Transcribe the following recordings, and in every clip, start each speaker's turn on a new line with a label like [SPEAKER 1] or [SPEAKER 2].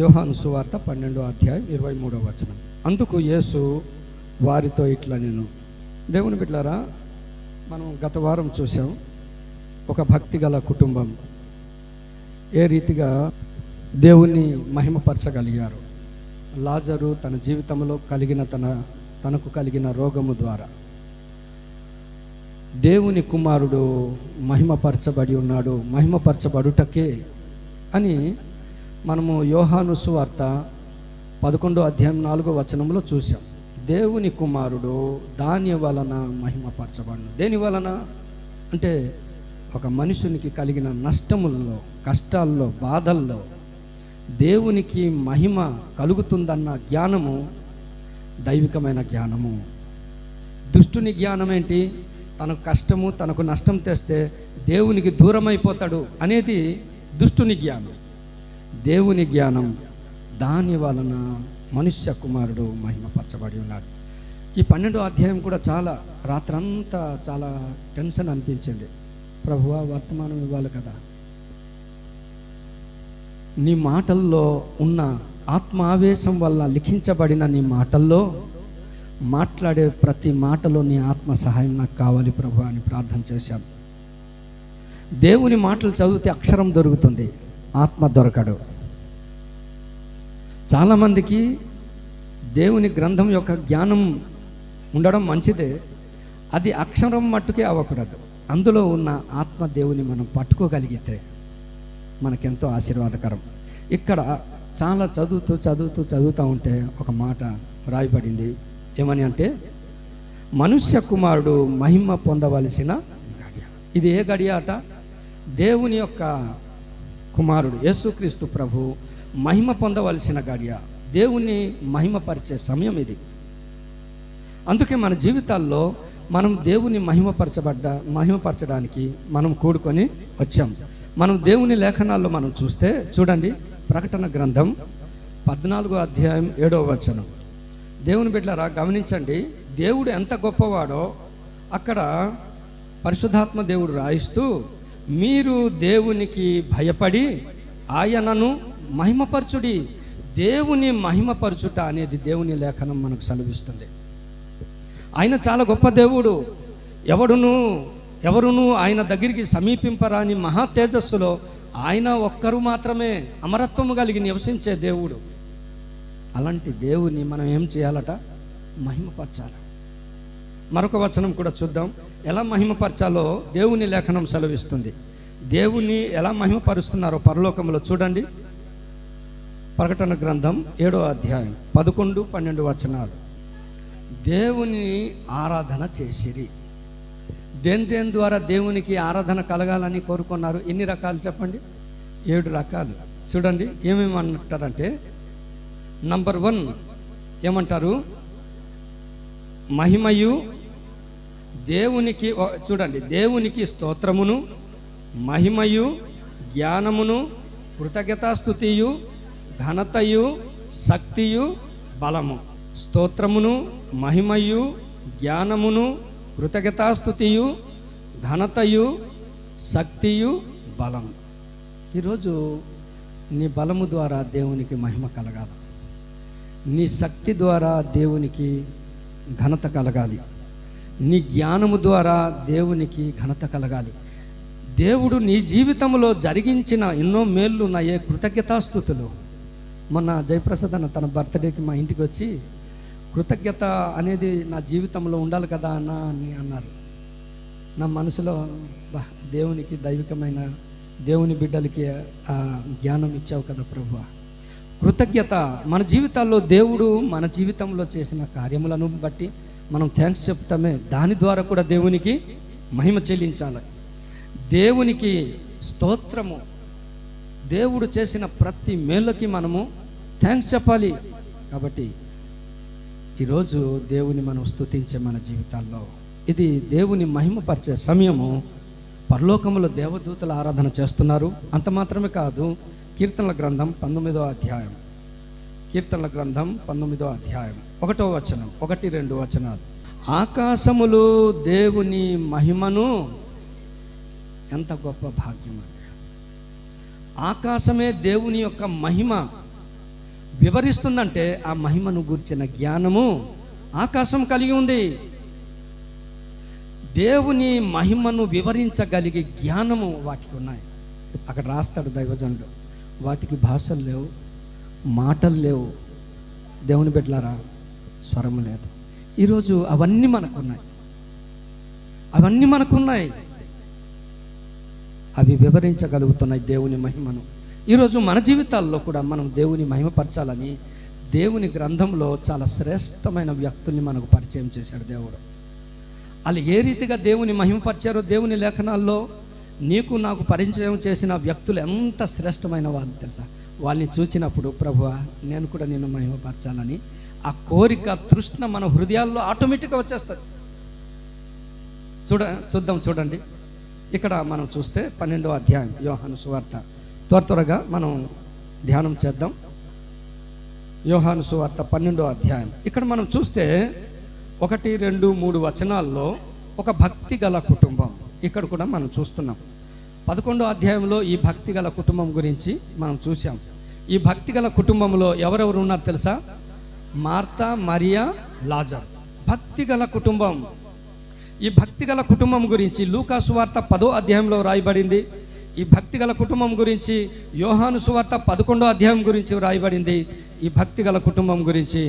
[SPEAKER 1] యోహాను సువార్త 12:23. అందుకు యేసు వారితో ఇట్లా, నేను దేవుని బిడ్డలారా, మనం గత వారం చూసాం ఒక భక్తి గల కుటుంబం ఏ రీతిగా దేవుణ్ణి మహిమపరచగలిగారు. లాజరు తన జీవితంలో తనకు కలిగిన రోగము ద్వారా దేవుని కుమారుడు మహిమపరచబడి ఉన్నాడు, మహిమపరచబడుటకే అని మనము యోహాను సువార్త 11:4 చూసాం. దేవుని కుమారుడు దాని వలన మహిమపరచబడును. దేని వలన అంటే ఒక మనుషునికి కలిగిన నష్టముల్లో, కష్టాల్లో, బాధల్లో దేవునికి మహిమ కలుగుతుందన్న జ్ఞానము దైవికమైన జ్ఞానము. దుష్టుని జ్ఞానం ఏంటి? తనకు కష్టము, తనకు నష్టం తెస్తే దేవునికి దూరం అయిపోతాడు అనేది దుష్టుని జ్ఞానం. దేవుని జ్ఞానం, దాని వలన మనుష్య కుమారుడు మహిమపరచబడి ఉన్నాడు. ఈ 12వ అధ్యాయం కూడా చాలా రాత్రంతా చాలా టెన్షన్ అనిపించింది. ప్రభువా, వర్తమానం ఇవ్వాలి కదా, నీ మాటల్లో ఉన్న ఆత్మావేశం వల్ల లిఖించబడిన నీ మాటల్లో మాట్లాడే ప్రతి మాటలో నీ ఆత్మ సహాయం నాకు కావాలి ప్రభు అని ప్రార్థన చేశాను. దేవుని మాటలు చదివితే అక్షరం దొరుకుతుంది, ఆత్మ దొరకడు. చాలామందికి దేవుని గ్రంథం యొక్క జ్ఞానం ఉండడం మంచిదే, అది అక్షరం మట్టుకే అవ్వకూడదు. అందులో ఉన్న ఆత్మ దేవుని మనం పట్టుకోగలిగితే మనకెంతో ఆశీర్వాదకరం. ఇక్కడ చాలా చదువుతూ ఉంటే ఒక మాట రాయబడింది. ఏమని అంటే, మనుష్య కుమారుడు మహిమ పొందవలసిన గడియ. ఇది ఏ గడియ అట? దేవుని యొక్క కుమారుడు యేసుక్రీస్తు ప్రభు మహిమ పొందవలసిన గడియ, దేవుణ్ణి మహిమపరిచే సమయం ఇది. అందుకే మన జీవితాల్లో మనం దేవుని మహిమపరచడానికి మనం కూడుకొని వచ్చాం. మనం దేవుని లేఖనాల్లో మనం చూస్తే చూడండి, ప్రకటన గ్రంథం 14:7. దేవుని బిడ్డలారా గమనించండి, దేవుడు ఎంత గొప్పవాడో అక్కడ పరిశుద్ధాత్మ దేవుడు రాయిస్తూ, మీరు దేవునికి భయపడి ఆయనను మహిమపరచుడి. దేవుని మహిమపరచుట అనేది దేవుని లేఖనం మనకు సెలవిస్తుంది. ఆయన చాలా గొప్ప దేవుడు. ఎవరును ఆయన దగ్గరికి సమీపింపరాని మహా తేజస్సులో ఆయన ఒక్కరు మాత్రమే అమరత్వము కలిగి నివసించే దేవుడు. అలాంటి దేవుని మనం ఏం చేయాలట? మహిమపరచాలి. మరొక వచనం కూడా చూద్దాం, ఎలా మహిమపరచాలో దేవుని లేఖనం సెలవిస్తుంది. దేవుని ఎలా మహిమపరుస్తున్నారో పరలోకంలో చూడండి. ప్రకటన గ్రంథం 7:11-12. దేవుని ఆరాధన చేసిరి. దేని ద్వారా దేవునికి ఆరాధన కలగాలని కోరుకున్నారు? ఎన్ని రకాలు చెప్పండి? 7 రకాలు. చూడండి ఏమేమి అంటారంటే, నంబర్ 1 ఏమంటారు? మహిమయు దేవునికి, చూడండి, దేవునికి స్తోత్రమును, మహిమయు, జ్ఞానమును, కృతజ్ఞతాస్తుతియు, ఘనతయు, శక్తియు, బలము. స్తోత్రమును, మహిమయు, జ్ఞానమును, కృతజ్ఞతాస్తుతియు, ఘనతయు, శక్తియు, బలము. ఈరోజు నీ బలము ద్వారా దేవునికి మహిమ కలగాలి, నీ శక్తి ద్వారా దేవునికి ఘనత కలగాలి, నీ జ్ఞానము ద్వారా దేవునికి ఘనత కలగాలి. దేవుడు నీ జీవితంలో జరిగించిన ఎన్నో మేళ్ళు ఉన్నాయే, కృతజ్ఞతాస్తుతులు. మొన్న జయప్రసాద్ అన్న తన బర్త్డేకి మా ఇంటికి వచ్చి, కృతజ్ఞత అనేది నా జీవితంలో ఉండాలి కదా అన్న అని అన్నారు. నా మనసులో, దేవునికి దైవికమైన దేవుని బిడ్డలకి ఆ జ్ఞానం ఇచ్చావు కదా ప్రభు. కృతజ్ఞత మన జీవితాల్లో, దేవుడు మన జీవితంలో చేసిన కార్యములను బట్టి మనం థ్యాంక్స్ చెప్తామే, దాని ద్వారా కూడా దేవునికి మహిమ చెల్లించాలి. దేవునికి స్తోత్రము, దేవుడు చేసిన ప్రతి మేలుకి మనము థ్యాంక్స్ చెప్పాలి. కాబట్టి ఈరోజు దేవుని మనం స్తుతించే మన జీవితాల్లో ఇది దేవుని మహిమపరిచే సమయము. పరలోకములో దేవదూతల ఆరాధన చేస్తున్నారు. అంత మాత్రమే కాదు, కీర్తనల గ్రంథం 19వ అధ్యాయం, కీర్తనల గ్రంథం 19వ అధ్యాయం 1వ వచనం, 1-2 వచనాలు. ఆకాశములు దేవుని మహిమను, ఎంత గొప్ప భాగ్యం అండి. ఆకాశమే దేవుని యొక్క మహిమ వివరిస్తుందంటే ఆ మహిమను గూర్చిన జ్ఞానము ఆకాశం కలిగి ఉంది. దేవుని మహిమను వివరించగలిగే జ్ఞానము వాటికి ఉన్నాయి. అక్కడ రాస్తాడు దైవజనుడు, వాటికి భాషలు లేవు, మాటలు లేవు. దేవుని బిడ్డలారా, స్వరం లేదు. ఈరోజు అవన్నీ మనకున్నాయి, అవన్నీ మనకున్నాయి. అవి వివరించగలుగుతున్నాయి దేవుని మహిమను. ఈరోజు మన జీవితాల్లో కూడా మనం దేవుని మహిమపరచాలని దేవుని గ్రంథంలో చాలా శ్రేష్టమైన వ్యక్తుల్ని మనకు పరిచయం చేశాడు దేవుడు. వాళ్ళు ఏ రీతిగా దేవుని మహిమపరిచారో దేవుని లేఖనాల్లో నీకు నాకు పరిచయం చేసిన వ్యక్తులు ఎంత శ్రేష్టమైన వాళ్ళు తెలుసా. వాళ్ళని చూచినప్పుడు ప్రభువా నేను కూడా నిన్ను మహిమపరచాలని ఆ కోరిక తృష్ణ మన హృదయాల్లో ఆటోమేటిక్గా వచ్చేస్తుంది. చూడండి ఇక్కడ మనం చూస్తే 12వ అధ్యాయం యోహాను సువార్త, త్వరగా మనం ధ్యానం చేద్దాం. యోహాను సువార్త 12వ అధ్యాయం. ఇక్కడ మనం చూస్తే 1, 2, 3 వచనాల్లో ఒక భక్తి గల కుటుంబం ఇక్కడ కూడా మనం చూస్తున్నాం. 11వ అధ్యాయంలో ఈ భక్తి గల కుటుంబం గురించి మనం చూసాం. ఈ భక్తి గల కుటుంబంలో ఎవరెవరు ఉన్నారు తెలుసా? మార్తా, మరియా, లాజరు. భక్తి గల కుటుంబం. ఈ భక్తి గల కుటుంబం గురించి లూకా సువార్త 10వ అధ్యాయంలో రాయబడింది. ఈ భక్తి గల కుటుంబం గురించి యోహాను సువార్త 11వ అధ్యాయం గురించి రాయబడింది. ఈ భక్తి గల కుటుంబం గురించి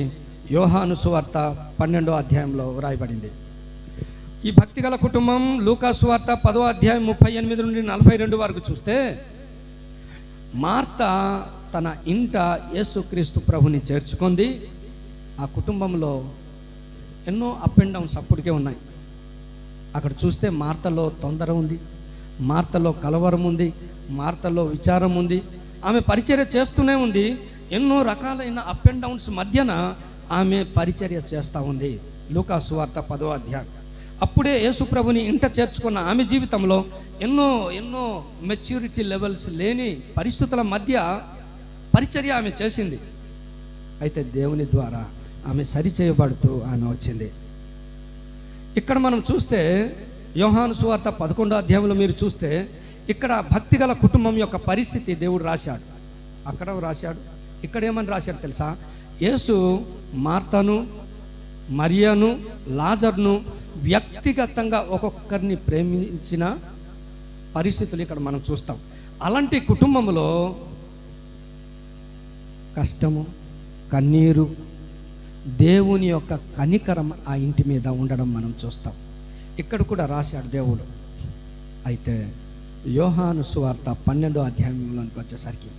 [SPEAKER 1] యోహాను సువార్త 12వ అధ్యాయంలో రాయబడింది. ఈ భక్తి గల కుటుంబం లూకా సువార్త 10వ అధ్యాయం 38 నుండి 42 వరకు చూస్తే, మార్తా తన ఇంట యేసుక్రీస్తు ప్రభుని చేర్చుకుంది. ఆ కుటుంబంలో ఎన్నో అప్ అండ్ డౌన్స్ అప్పటికే ఉన్నాయి. అక్కడ చూస్తే మార్తలో తొందర ఉంది, మార్తలో కలవరం ఉంది, మార్తలో విచారం ఉంది. ఆమె పరిచర్య చేస్తూనే ఉంది. ఎన్నో రకాలైన అప్ అండ్ డౌన్స్ మధ్యన ఆమె పరిచర్య చేస్తూ ఉంది. లూకా సువార్త 10వ అధ్యాయం. అప్పుడే యేసు ప్రభుని ఇంట చేర్చుకున్న ఆమె జీవితంలో ఎన్నో మెచ్యూరిటీ లెవెల్స్ లేని పరిస్థితుల మధ్య పరిచర్య ఆమె చేసింది. అయితే దేవుని ద్వారా ఆమె సరిచేయబడుతూ ఆమె వచ్చింది. ఇక్కడ మనం చూస్తే యోహాను సువార్త 11వ అధ్యాయంలో మీరు చూస్తే ఇక్కడ భక్తి గల కుటుంబం యొక్క పరిస్థితి దేవుడు రాశాడు. అక్కడ రాశాడు, ఇక్కడ ఏమని రాశాడు తెలుసా? యేసు మార్తను, మరియను, లాజర్ను వ్యక్తిగతంగా ఒక్కొక్కరిని ప్రేమించిన పరిస్థితులు ఇక్కడ మనం చూస్తాం. అలాంటి కుటుంబంలో కష్టము, కన్నీరు, దేవుని యొక్క కనికరం ఆ ఇంటి మీద ఉండడం మనం చూస్తాం. ఇక్కడ కూడా రాశాడు దేవుడు. అయితే యోహాను సువార్త 12వ అధ్యాయంలోనికి వచ్చేసరికి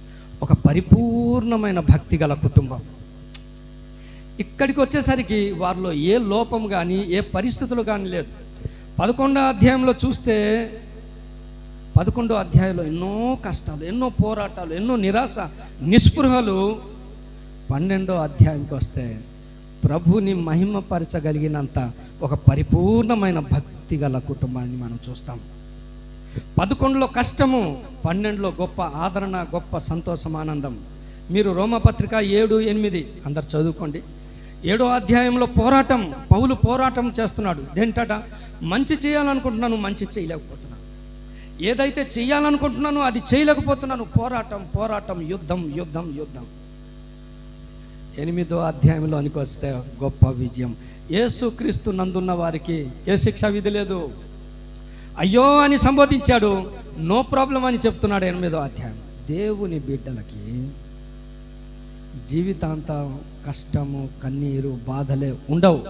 [SPEAKER 1] ఒక పరిపూర్ణమైన భక్తి గల కుటుంబం. ఇక్కడికి వచ్చేసరికి వారిలో ఏ లోపం కానీ ఏ పరిస్థితులు కానీ లేదు. 11వ అధ్యాయంలో చూస్తే 11వ అధ్యాయంలో ఎన్నో కష్టాలు, ఎన్నో పోరాటాలు, ఎన్నో నిరాశ, నిస్పృహలు. 12వ అధ్యాయంకి వస్తే ప్రభుని మహిమపరచగలిగినంత ఒక పరిపూర్ణమైన భక్తి గల కుటుంబాన్ని మనం చూస్తాం. 11లో కష్టము, 12లో గొప్ప ఆదరణ, గొప్ప సంతోషం, ఆనందం. మీరు రోమపత్రిక 7, 8 అందరు చదువుకోండి. 7వ అధ్యాయంలో పోరాటం, పౌలు పోరాటం చేస్తున్నాడు. దేంటట? మంచి చేయాలనుకుంటున్నాను, మంచి చేయలేకపోతున్నాను. ఏదైతే చేయాలనుకుంటున్నానో అది చేయలేకపోతున్నాను. పోరాటం, యుద్ధం. 8వ అధ్యాయంలోనికి వస్తే గొప్ప విజయం. యేసుక్రీస్తు నందున్న వారికి ఏ శిక్షా విధి లేదు. అయ్యో అని సంబోధించాడు, నో ప్రాబ్లం అని చెప్తున్నాడు. 8వ అధ్యాయం. దేవుని బిడ్డలకి జీవితాంతం కష్టము, కన్నీరు, బాధలే ఉండవు.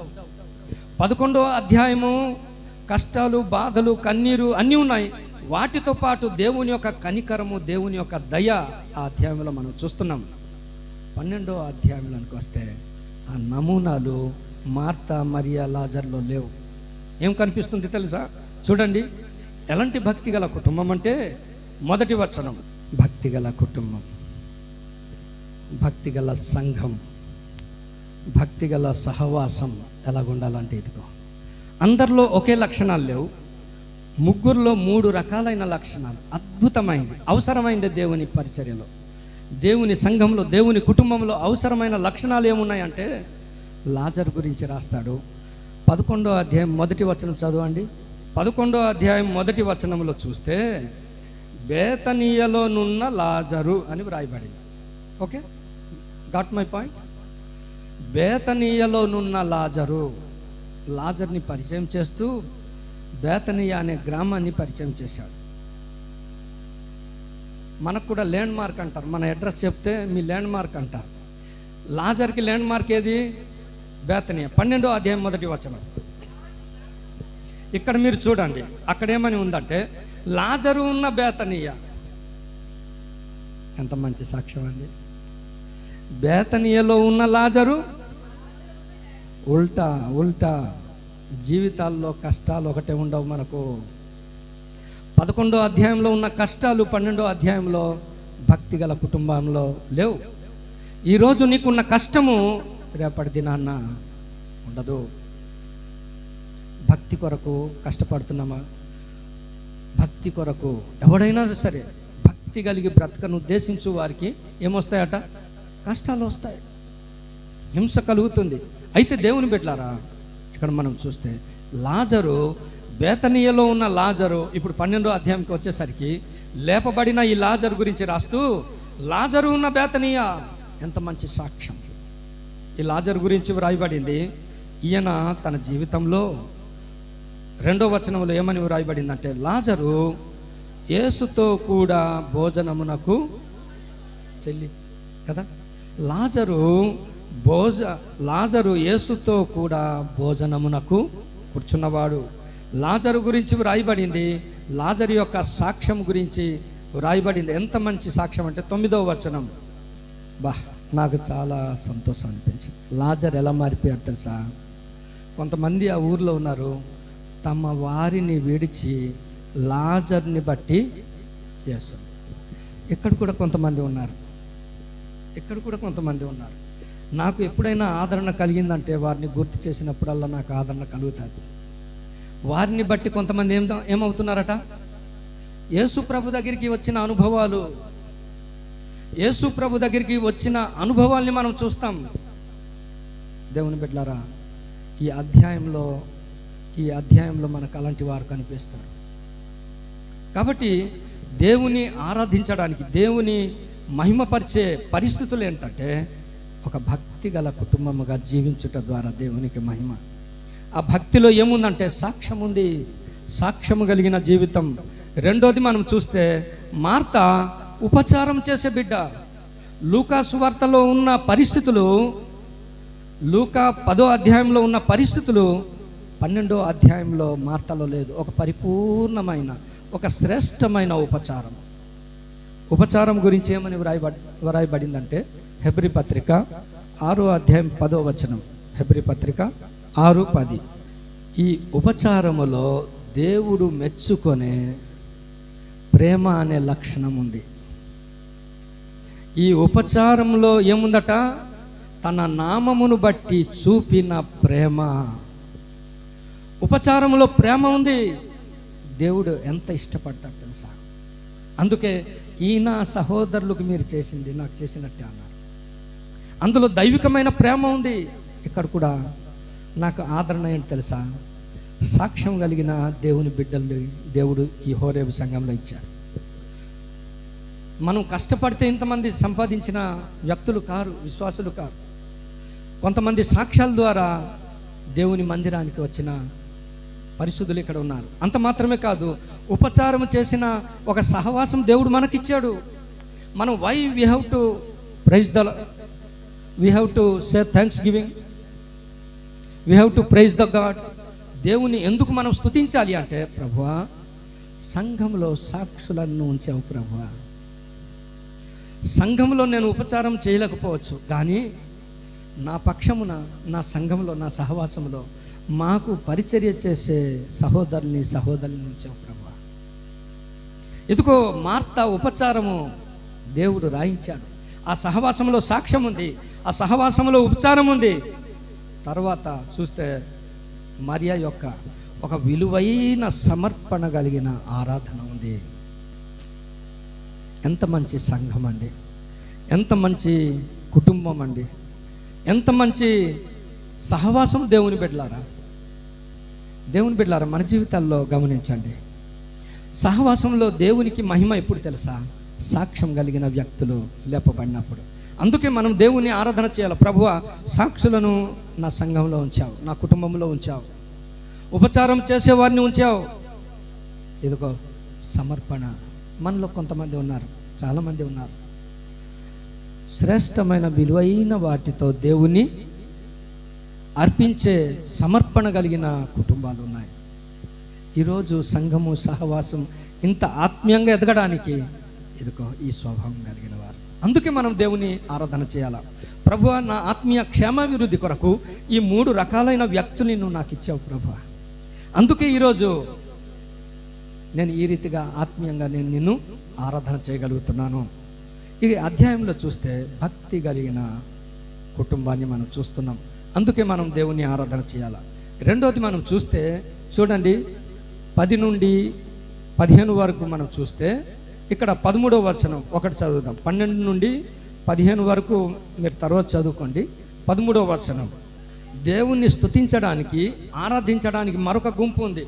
[SPEAKER 1] 11వ అధ్యాయము కష్టాలు, బాధలు, కన్నీరు అన్నీ ఉన్నాయి. వాటితో పాటు దేవుని యొక్క కనికరము, దేవుని యొక్క దయ ఆ అధ్యాయంలో మనం చూస్తున్నాం. 12వ అధ్యాయంలోనికి వస్తే ఆ నమూనాలు మార్తా, మరియా, లాజర్లో లేవు. ఏం కనిపిస్తుంది తెలుసా? చూడండి, ఎలాంటి భక్తి గల కుటుంబం అంటే మొదటి వచనం, భక్తి గల కుటుంబం, భక్తి గల సంఘం, భక్తి గల సహవాసం ఎలాగుండాలంటే ఇదిగో. అందరిలో ఒకే లక్షణాలు లేవు, ముగ్గురులో 3 రకాలైన లక్షణాలు. అద్భుతమైంది, అవసరమైంది దేవుని పరిచర్యలో, దేవుని సంఘంలో, దేవుని కుటుంబంలో అవసరమైన లక్షణాలు ఏమున్నాయంటే లాజరు గురించి రాస్తాడు. 11వ అధ్యాయం మొదటి వచనం చదవండి. 11వ అధ్యాయం మొదటి వచనంలో చూస్తే బేతనీయలోనున్న లాజరు అని వ్రాయబడింది. Okay, got my point? బేతనీయలోనున్న లాజర్ని పరిచయం చేస్తూ బేతనీయ అనే గ్రామాన్ని పరిచయం చేశాడు. మనకు కూడా ల్యాండ్ మార్క్ అంటారు. మన అడ్రస్ చెప్తే మీ ల్యాండ్ మార్క్ అంటారు. లాజర్కి ల్యాండ్ మార్క్ ఏది? బేతనీయ. 12వ అధ్యాయం 1వ వచనం. ఇక్కడ మీరు చూడండి, అక్కడేమని ఉందంటే లాజరు ఉన్న బేతనీయ. ఎంత మంచి సాక్ష్యం అండి! బేతనీయలో ఉన్న లాజరు ఉల్టా జీవితాల్లో కష్టాలు ఒకటే ఉండవు మనకు. 11వ అధ్యాయంలో ఉన్న కష్టాలు 12వ అధ్యాయంలో భక్తి గల కుటుంబంలో లేవు. ఈరోజు నీకున్న కష్టము రేపటి దినాన్న ఉండదు. భక్తి కొరకు కష్టపడుతున్నామా? భక్తి కొరకు ఎవడైనా సరే భక్తి కలిగి బ్రతకను ఉద్దేశించు వారికి ఏమొస్తాయట? కష్టాలు వస్తాయి, హింస కలుగుతుంది. అయితే దేవుని బిడ్డలారా, ఇక్కడ మనం చూస్తే లాజరు, బేతనీయలో ఉన్న లాజరు, ఇప్పుడు 12వ అధ్యాయంకి వచ్చేసరికి లేపబడిన ఈ లాజరు గురించి రాస్తూ లాజరు ఉన్న బేతనీయ. ఎంత మంచి సాక్ష్యం! ఈ లాజరు గురించి వ్రాయబడింది. ఈయన తన జీవితంలో 2వ వచనంలో ఏమని వ్రాయబడిందంటే లాజరు యేసుతో కూడా భోజనమునకు చెల్లి కదా. లాజరు యేసుతో కూడా భోజనమునకు కూర్చున్నవాడు. లాజరు గురించి వ్రాయబడింది. లాజరు యొక్క సాక్ష్యం గురించి వ్రాయబడింది. ఎంత మంచి సాక్ష్యం అంటే 9వ వచనం. నాకు చాలా సంతోషం అనిపించింది. లాజరు ఎలా మారిపోయారు తెలుసా? కొంతమంది ఆ ఊర్లో ఉన్నారు, తమ వారిని విడిచి లాజర్ని బట్టి చేస్తారు. ఇక్కడ కూడా కొంతమంది ఉన్నారు. నాకు ఎప్పుడైనా ఆదరణ కలిగిందంటే వారిని గుర్తు చేసినప్పుడల్లా నాకు ఆదరణ కలుగుతుంది. వారిని బట్టి కొంతమంది ఏమవుతున్నారట? యేసు ప్రభు దగ్గరికి వచ్చిన అనుభవాల్ని మనం చూస్తాం. దేవుని బిడ్డలారా, ఈ అధ్యాయంలో మనకు అలాంటి వారు కనిపిస్తారు. కాబట్టి దేవుని ఆరాధించడానికి, దేవుని మహిమపరిచే పరిస్థితులు ఏంటంటే ఒక భక్తి గల కుటుంబముగా జీవించుట ద్వారా దేవునికి మహిమ. ఆ భక్తిలో ఏముందంటే సాక్ష్యం ఉంది, సాక్ష్యము కలిగిన జీవితం. రెండోది మనం చూస్తే మార్త ఉపచారం చేసే బిడ్డ. లూకా సువార్తలో ఉన్న పరిస్థితులు, లూకా 10వ అధ్యాయంలో ఉన్న పరిస్థితులు 12వ అధ్యాయంలో మార్తలో లేదు. ఒక పరిపూర్ణమైన, ఒక శ్రేష్టమైన ఉపచారం గురించి ఏమని వ్రాయబడిందంటే హెబ్రీ పత్రిక 6వ అధ్యాయం 10వ వచనం. హెబ్రీ పత్రిక 6:10. ఈ ఉపచారములో దేవుడు మెచ్చుకొనే ప్రేమ అనే లక్షణం ఉంది. ఈ ఉపచారంలో ఏముందట? తన నామమును బట్టి చూపిన ప్రేమ. ఉపచారంలో ప్రేమ ఉంది. దేవుడు ఎంత ఇష్టపడ్డాడు తెలుసా? అందుకే ఈయన సహోదరులకు మీరు చేసింది నాకు చేసినట్టే అన్నారు. అందులో దైవికమైన ప్రేమ ఉంది. ఇక్కడ కూడా నాకు ఆదరణ ఏంటి తెలుసా? సాక్ష్యం కలిగిన దేవుని బిడ్డల్ని దేవుడు ఈ హోరేబు సంఘంలో ఇచ్చాడు. మనం కష్టపడితే ఇంతమంది సంపాదించిన వ్యక్తులు కారు, విశ్వాసులు కారు. కొంతమంది సాక్ష్యాల ద్వారా దేవుని మందిరానికి వచ్చిన పరిశుద్ధులు ఇక్కడ ఉన్నారు. అంత మాత్రమే కాదు, ఉపచారం చేసిన ఒక సహవాసం దేవుడు మనకిచ్చాడు. మనం we have to say thanksgiving, we have to praise the God. దేవుని ఎందుకు మనం స్తుతించాలి అంటే, ప్రభువా సంఘంలో సాక్షులను ఉంచావు ప్రభువా. సంఘంలో నేను ఉపచారం చేయలేకపోవచ్చు, కానీ నా పక్షమున, నా సంఘంలో, నా సహవాసంలో మాకు పరిచర్య చేసే సహోదరుని ఉంచావు ప్రభువా. ఎందుకో మార్త ఉపచారము దేవుడు రాయించాడు. ఆ సహవాసంలో సాక్ష్యం ఉంది, ఆ సహవాసంలో ఉపచారం ఉంది. తర్వాత చూస్తే మరియా యొక్క ఒక విలువైన సమర్పణ కలిగిన ఆరాధన ఉంది. ఎంత మంచి సంఘం అండి, ఎంత మంచి కుటుంబం అండి, ఎంత మంచి సహవాసం. దేవుని బిడ్డలారా, మన జీవితాల్లో గమనించండి. సహవాసంలో దేవునికి మహిమ ఎప్పుడు తెలుసా? సాక్ష్యం కలిగిన వ్యక్తులు లేపబడినప్పుడు. అందుకే మనం దేవుని ఆరాధన చేయాలి. ప్రభువా, సాక్షులను నా సంఘంలో ఉంచావు, నా కుటుంబంలో ఉంచావు, ఉపచారం చేసేవారిని ఉంచావు. ఇదిగో సమర్పణ. మనలో కొంతమంది ఉన్నారు, చాలామంది ఉన్నారు, శ్రేష్టమైన విలువైన వాటితో దేవుని అర్పించే సమర్పణ కలిగిన కుటుంబాలు ఉన్నాయి. ఈరోజు సంఘము సహవాసం ఇంత ఆత్మీయంగా ఎదగడానికి ఇదిగో ఈ స్వభావం కలిగిన వారు. అందుకే మనం దేవుని ఆరాధన చేయాలి. ప్రభువా, నా ఆత్మీయ క్షేమాభివృద్ధి కొరకు ఈ 3 రకాలైన వ్యక్తుల్ని నువ్వు నాకు ఇచ్చావు ప్రభువా. అందుకే ఈరోజు నేను ఈ రీతిగా ఆత్మీయంగా నేను నిన్ను ఆరాధన చేయగలుగుతున్నాను. ఈ అధ్యాయంలో చూస్తే భక్తి కలిగిన కుటుంబాన్ని మనం చూస్తున్నాం. అందుకే మనం దేవుని ఆరాధన చేయాలి. రెండోది మనం చూస్తే చూడండి, 10 నుండి 15 వరకు మనం చూస్తే ఇక్కడ 13వ వచనం ఒకటి చదువుదాం. 12 నుండి 15 వరకు మీరు తర్వాత చదువుకోండి. 13వ వచనం, దేవుణ్ణి స్తుతించడానికి ఆరాధించడానికి మరొక గుంపు ఉంది.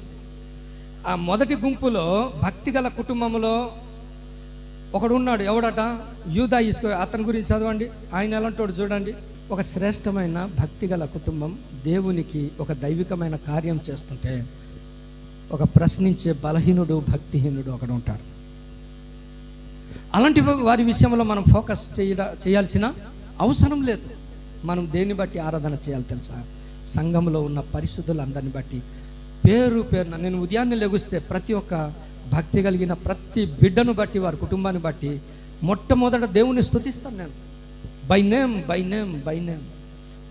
[SPEAKER 1] ఆ మొదటి గుంపులో భక్తి గల కుటుంబంలో ఒకడు ఉన్నాడు. ఎవడట? యూదా ఇస్కరియోతు. అతని గురించి చదవండి. ఆయన ఎలాంటోడు చూడండి. ఒక శ్రేష్టమైన భక్తి గల కుటుంబం దేవునికి ఒక దైవికమైన కార్యం చేస్తుంటే ఒక ప్రశ్నించే బలహీనుడు, భక్తిహీనుడు ఒకడు ఉంటాడు. అలాంటి వారి విషయంలో మనం ఫోకస్ చేయాల్సిన అవసరం లేదు. మనం దేన్ని బట్టి ఆరాధన చేయాలి తెలుసా? సంఘంలో ఉన్న పరిశుద్ధులందరిని బట్టి, పేరు పేరున. నేను ఉదయాన్నే లెగిస్తే ప్రతి ఒక్క భక్తి కలిగిన ప్రతి బిడ్డను బట్టి, వారి కుటుంబాన్ని బట్టి మొట్టమొదట దేవుని స్తుతిస్తాను. నేను by name by name by name,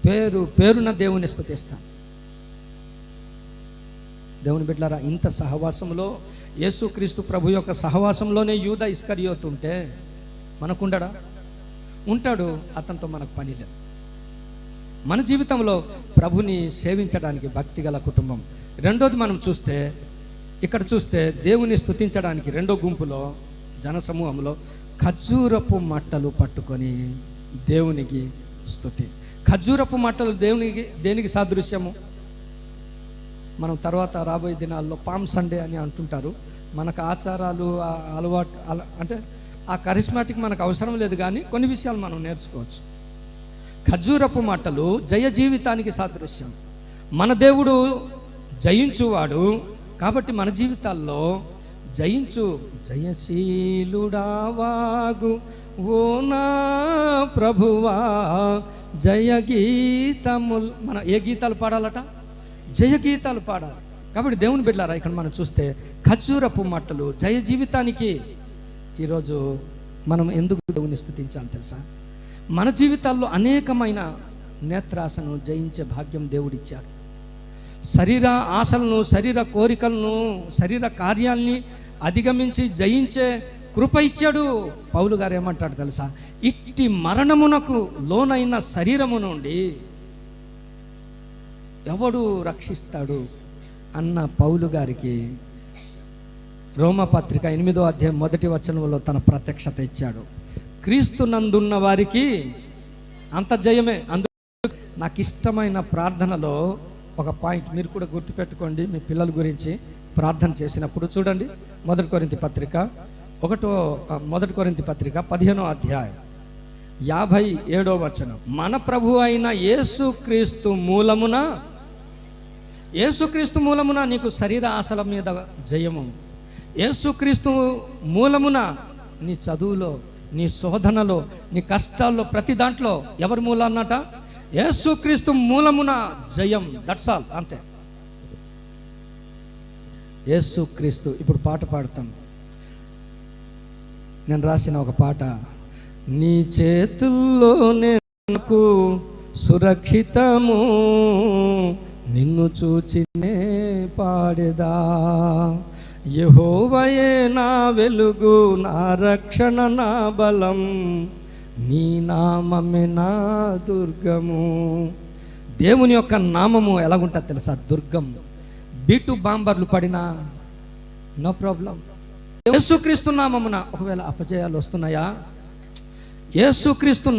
[SPEAKER 1] పేరు పేరున దేవుని స్తుతిస్తాను. దేవుని బిడ్డలారా, ఇంత సహవాసంలో, యేసుక్రీస్తు ప్రభు యొక్క సహవాసంలోనే యూదా ఇస్కరియోతు ఉంటే మనకుండడా? ఉంటాడు. అతనితో మనకు పని లేదు. మన జీవితంలో ప్రభుని సేవించడానికి భక్తి గల కుటుంబం. రెండోది మనం చూస్తే, ఇక్కడ చూస్తే దేవుని స్తుతించడానికి రెండో గుంపులో, జనసమూహంలో ఖర్జూరపు మట్టలు పట్టుకొని దేవునికి స్తుతి. ఖర్జూరపు మట్టలు దేనికి సాదృశ్యము? మనం తర్వాత రాబోయే దినాల్లో పామ్ సండే అని అంటుంటారు. మనకు ఆచారాలు, అలవాటు అంటే ఆ కరిస్మాటిక్ మనకు అవసరం లేదు, కానీ కొన్ని విషయాలు మనం నేర్చుకోవచ్చు. ఖర్జూరపు మట్టలు జయ జీవితానికి సాదృశ్యం. మన దేవుడు జయించువాడు కాబట్టి మన జీవితాల్లో జయశీలుడావాగు ఓ నా ప్రభువా జయ గీతములు. మన ఏ గీతాలు పాడాలట? జయ గీతాలు పాడాలి. కాబట్టి దేవుని బిడ్డలారా, ఇక్కడ మనం చూస్తే ఖర్జూరపు మట్టలు జయ జీవితానికి. ఈరోజు మనం ఎందుకు దేవుని స్తుతించాలి తెలుసా? మన జీవితాల్లో అనేకమైన నేత్రాశను జయించే భాగ్యం దేవుడిచ్చాడు. శరీర ఆశలను, శరీర కోరికలను, శరీర కార్యాల్ని అధిగమించి జయించే కృప ఇచ్చాడు. పౌలు గారు ఏమంటాడు తెలుసా? ఇట్టి మరణమునకు లోనైన శరీరము నుండి ఎవడు రక్షిస్తాడు అన్న పౌలు గారికి రోమపత్రిక 8వ అధ్యాయం 1వ వచనంలో తన ప్రత్యక్షత ఇచ్చాడు. క్రీస్తు నందున్న వారికి అంత జయమే. అందుకు నాకు ఇష్టమైన ప్రార్థనలో ఒక పాయింట్ మీరు కూడా గుర్తుపెట్టుకోండి. మీ పిల్లల గురించి ప్రార్థన చేసినప్పుడు చూడండి, 1 కొరింథీ పత్రిక 15వ అధ్యాయం 57వ వచనం, మన ప్రభు అయిన యేసుక్రీస్తు మూలమున నీకు శరీర ఆశల మీద జయము. యేసుక్రీస్తు మూలమున నీ చదువులో, నీ శోధనలో, నీ కష్టాల్లో, ప్రతి దాంట్లో ఎవరి మూల అన్నట? యేసుక్రీస్తు మూలమున జయం. దట్స్ ఆల్, అంతే. యేసుక్రీస్తు. ఇప్పుడు పాట పాడతాం. నేను రాసిన ఒక పాట, నీ చేతుల్లోనే నాకు సురక్షితము, నిన్ను చూచినే పాడేదా, యెహోవాయే నా వెలుగు, నా రక్షణ, నా బలం, నీ నామమే నా దుర్గము. దేవుని యొక్క నామము ఎలాగుంటుంది తెలుసా? దుర్గం. బీటు బాంబర్లు పడినా నో ప్రాబ్లం. యేసుక్రీస్తు నామమున ఒకవేళ అపజయాలు వస్తున్నాయా? యేసుక్రీస్తు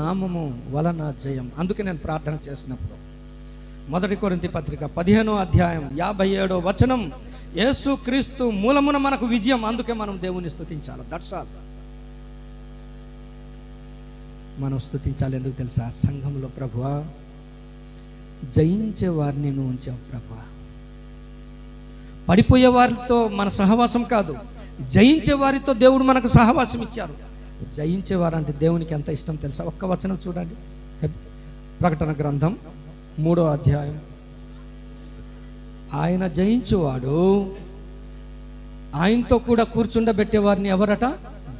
[SPEAKER 1] నామము వలన జయం. అందుకే నేను ప్రార్థన చేసినప్పుడు 1 కొరింథీ పత్రిక 15వ అధ్యాయం 57వ వచనం, యేసుక్రీస్తు మూలమున మనకు విజయం. అందుకే మనం దేవుని స్తుతించాలి. That's all. మనం స్తుతించాలి. ఎందుకు తెలుసా? సంఘంలో ప్రభువా జయించే వారిని నువ్వు ఉంచావు ప్రభువా. పడిపోయే వారితో మన సహవాసం కాదు, జయించే వారితో దేవుడు మనకు సహవాసం ఇచ్చారు. జయించేవారు అంటే దేవునికి ఎంత ఇష్టం తెలుసా? ఒక్క వచనం చూడండి, ప్రకటన గ్రంథం 3వ అధ్యాయం. ఆయన జయించువాడు ఆయనతో కూడా కూర్చుండబెట్టేవారిని ఎవరట?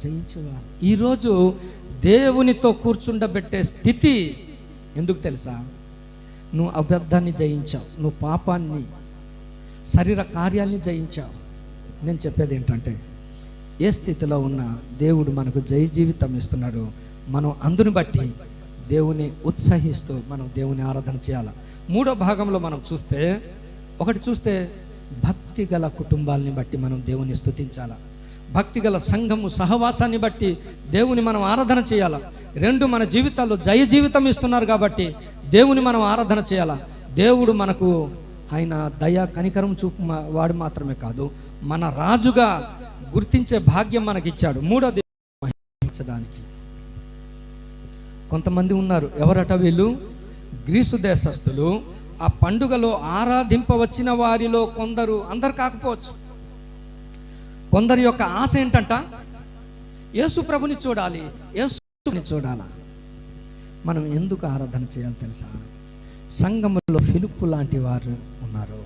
[SPEAKER 1] జయించేవారు. ఈరోజు దేవునితో కూర్చుండబెట్టే స్థితి ఎందుకు తెలుసా? నువ్వు అబద్ధాన్ని జయించావు, నువ్వు పాపాన్ని, శరీర కార్యాలని జయించావు. నేను చెప్పేది ఏంటంటే, ఏ స్థితిలో ఉన్నా దేవుడు మనకు జయ జీవితం ఇస్తున్నాడు. మనం అందుని బట్టి దేవుని ఉత్సహిస్తూ మనం దేవుని ఆరాధన చేయాలి. 3వ భాగంలో మనం చూస్తే భక్తి గల కుటుంబాలని బట్టి మనం దేవుని స్తుతించాల. భక్తి గల సంఘము సహవాసాన్ని బట్టి దేవుని మనం ఆరాధన చేయాల. 2, మన జీవితాల్లో జయ జీవితం ఇస్తున్నారు కాబట్టి దేవుని మనం ఆరాధన చేయాల. దేవుడు మనకు ఆయన దయ కనికరం చూపు వాడు మాత్రమే కాదు, మన రాజుగా గుర్తించే భాగ్యం మనకిచ్చాడు. 3వది మహిమించడానికి. కొంతమంది ఉన్నారు, ఎవరట వీళ్ళు? గ్రీసు దేశస్థులు. ఆ పండుగలో ఆరాధింపవచ్చిన వారిలో కొందరు, అందరు కాకపోవచ్చు, కొందరి యొక్క ఆశ ఏంటంట? యేసు ప్రభుని చూడాలి, యేసుని చూడాలా. మనం ఎందుకు ఆరాధన చేయాలి తెలుసా? సంఘములో ఫిలిప్పు లాంటి వారు ఉన్నారు.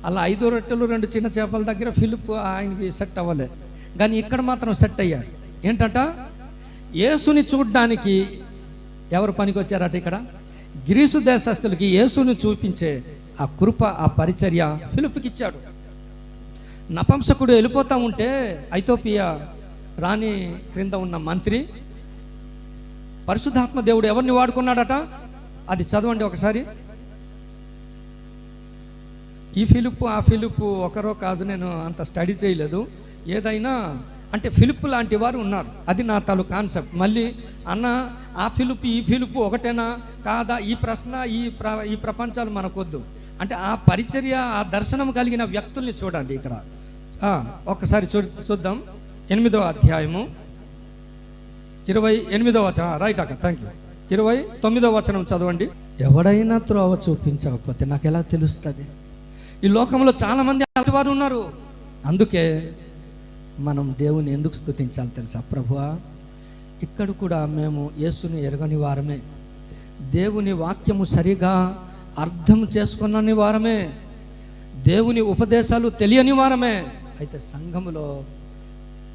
[SPEAKER 1] అలా 5 రొట్టెలు 2 చిన్న చేపల దగ్గర ఫిలిప్పు ఆయనకి సెట్ అవ్వలే, కానీ ఇక్కడ మాత్రం సెట్ అయ్యాడు. ఏంటంట? యేసుని చూడ్డానికి ఎవరు పనికి వచ్చారట? ఇక్కడ గ్రీసు దేశస్తులకి యేసుని చూపించే ఆ కృప, ఆ పరిచర్య ఫిలిప్పుకి ఇచ్చాడు. నపంసకుడు వెళ్ళిపోతా ఉంటే ఐథోపియా రాణి క్రింద ఉన్న మంత్రి, పరిశుద్ధాత్మ దేవుడు ఎవరిని వాడుకున్నాడట? అది చదవండి ఒకసారి. ఈ ఫిలిప్పు ఆ ఫిలిప్పు ఒకరో కాదు, నేను అంత స్టడీ చేయలేదు. ఏదైనా అంటే ఫిలిప్పు లాంటి వారు ఉన్నారు, అది నా కాన్సెప్ట్. మళ్ళీ అన్న ఆ ఫిలిప్పు ఈ ఫిలిప్పు ఒకటేనా కాదా, ఈ ప్రశ్న ఈ ప్రపంచాలు మనకొద్దు. అంటే ఆ పరిచర్య, ఆ దర్శనం కలిగిన వ్యక్తుల్ని చూడండి. ఇక్కడ ఒక్కసారి చూద్దాం. 8వ అధ్యాయము 28వ వచనం. రైట్ అక్క, థ్యాంక్ యూ. 29వ వచనం చదవండి. ఎవడైనా త్రోవ చూపించకపోతే నాకు ఎలా తెలుస్తుంది? ఈ లోకంలో చాలా మంది అలాంటి వారు ఉన్నారు. అందుకే మనం దేవుని ఎందుకు స్తుతించాలి తెలుసా? ప్రభువా, ఇక్కడ కూడా మేము యేసుని ఎరగని వారమే, దేవుని వాక్యము సరిగా అర్థం చేసుకున్నని వారమే, దేవుని ఉపదేశాలు తెలియని వారమే. అయితే సంఘములో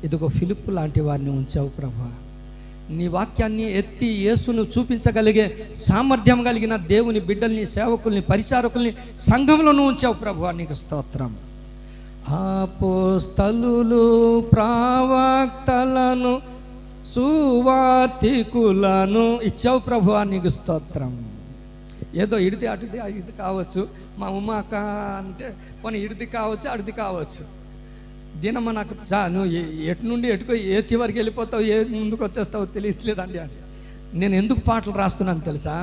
[SPEAKER 1] ఇదిగో ఫిలిప్పు లాంటి వారిని ఉంచావు ప్రభువా. నీ వాక్యాన్ని ఎత్తి యేసును చూపించగలిగే సామర్థ్యం కలిగిన దేవుని బిడ్డల్ని, సేవకుల్ని, పరిచారకుల్ని సంఘంలో నువ్వు ఉంచావు ప్రభువా, నీకు స్తోత్రం. అపోస్తలులు, ప్రవక్తలను, సువార్తికులను ఇచ్చావు ప్రభువా, నీకు స్తోత్రం. ఏదో ఇడిది అటుది ఇది కావచ్చు, మా ఉమ్మాక అంటే కొన్ని ఇడిది కావచ్చు, అడిది కావచ్చు. దీనమ్మ నాకు నువ్వు ఎటు నుండి ఎటుకో, ఏ చివరికి వెళ్ళిపోతావు, ఏ ముందుకు వచ్చేస్తావు తెలియట్లేదండి అని. నేను ఎందుకు పాటలు రాస్తున్నాను తెలుసా?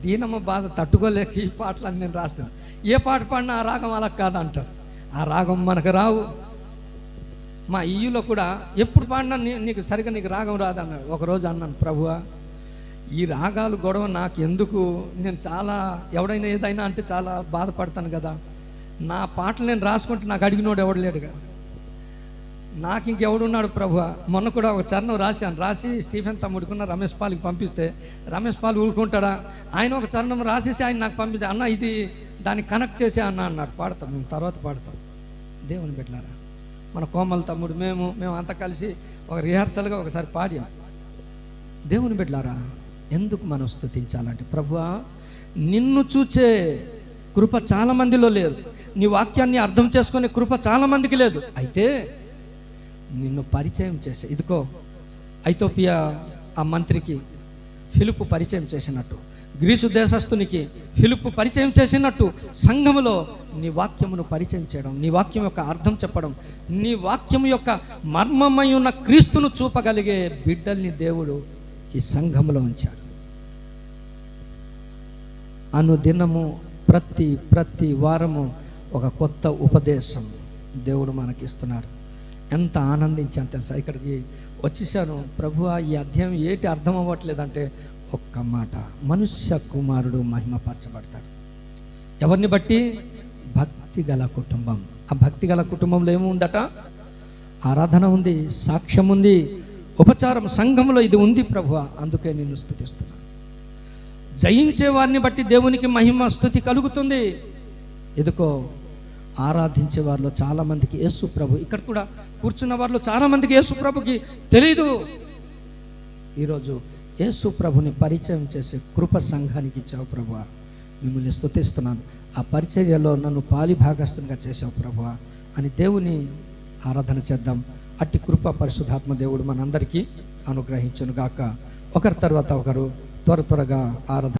[SPEAKER 1] దీనమ్మ బాధ తట్టుకోలేక ఈ పాటలు నేను రాస్తున్నాను. ఏ పాట పాడినా ఆ రాగం అలా కాదంటారు. ఆ రాగం మనకు రావు. మా ఇయ్యులో కూడా ఎప్పుడు పాడినా నీకు సరిగా నీకు రాగం రాదన్నాడు. ఒకరోజు అన్నాను, ప్రభువా ఈ రాగాలు గొడవ నాకు ఎందుకు, నేను చాలా ఎవడైనా ఏదైనా అంటే చాలా బాధపడతాను కదా, నా పాటలు నేను రాసుకుంటే నాకు అడిగినోడు ఎవడు లేడుగా, నాకు ఇంకెవడున్నాడు ప్రభువా. మొన్న కూడా ఒక చరణం రాసి స్టీఫెన్ తమ్ముడుకున్న రమేష్ పాల్కి పంపిస్తే రమేష్ పాల్ ఊరుకుంటాడా? ఆయన ఒక చరణం రాసేసి ఆయన నాకు పంపిస్తే, అన్న ఇది దాన్ని కనెక్ట్ చేసే అన్నాడు. పాడతాం, మేము తర్వాత పాడతాం. దేవుని బిడ్డలారా, మన కోమల తమ్ముడు మేము అంతా కలిసి ఒక రిహార్సల్గా ఒకసారి పాడాం. దేవుని బిడ్డలారా, ఎందుకు మనం స్తుతించాలంటే, ప్రభువా నిన్ను చూచే కృప చాలా మందిలో లేదు, నీ వాక్యాన్ని అర్థం చేసుకునే కృప చాలా మందికి లేదు. అయితే నిన్ను పరిచయం చేసే, ఇదిగో ఐథోపియా ఆ మంత్రికి ఫిలిప్పు పరిచయం చేసినట్టు, గ్రీసు దేశస్థునికి ఫిలిప్పు పరిచయం చేసినట్టు, సంఘములో నీ వాక్యమును పరిచయం చేయడం, నీ వాక్యం యొక్క అర్థం చెప్పడం, నీ వాక్యం యొక్క మర్మమై ఉన్న క్రీస్తును చూపగలిగే బిడ్డల్ని దేవుడు ఈ సంఘములో ఉంచాడు. అనుదినము ప్రతి వారము ఒక కొత్త ఉపదేశం దేవుడు మనకి ఇస్తున్నాడు. ఎంత ఆనందించాను తెలుసా? ఇక్కడికి వచ్చేసాను ప్రభువా, ఈ అధ్యాయం ఏంటి అర్థం అవ్వట్లేదంటే ఒక్క మాట, మనుష్య కుమారుడు మహిమపరచబడతాడు. ఎవరిని బట్టి? భక్తి గల కుటుంబం. ఆ భక్తి గల కుటుంబంలో ఏముందట? ఆరాధన ఉంది, సాక్ష్యం ఉంది, ఉపచారం, సంఘంలో ఇది ఉంది ప్రభువా, అందుకే నిన్ను స్తుతిస్తున్నాను. జయించే వారిని బట్టి దేవునికి మహిమ స్తుతి కలుగుతుంది. ఎదుకో ఆరాధించే వారిలో చాలామందికి యేసు ప్రభు, ఇక్కడ కూడా కూర్చున్న వారిలో చాలామందికి యేసు ప్రభుకి తెలీదు. ఈరోజు యేసు ప్రభుని పరిచయం చేసే కృప సంఘానికి ఇచ్చావు ప్రభువా, మిమ్మల్ని స్తుతిస్తున్నాను. ఆ పరిచర్యలో నన్ను పాలిభాగస్తునిగా చేసావు ప్రభువా అని దేవుని ఆరాధన చేద్దాం. అట్టి కృప పరిశుద్ధాత్మ దేవుడు మనందరికీ అనుగ్రహించును గాక. ఒకరి తర్వాత ఒకరు త్వరగా ఆరాధన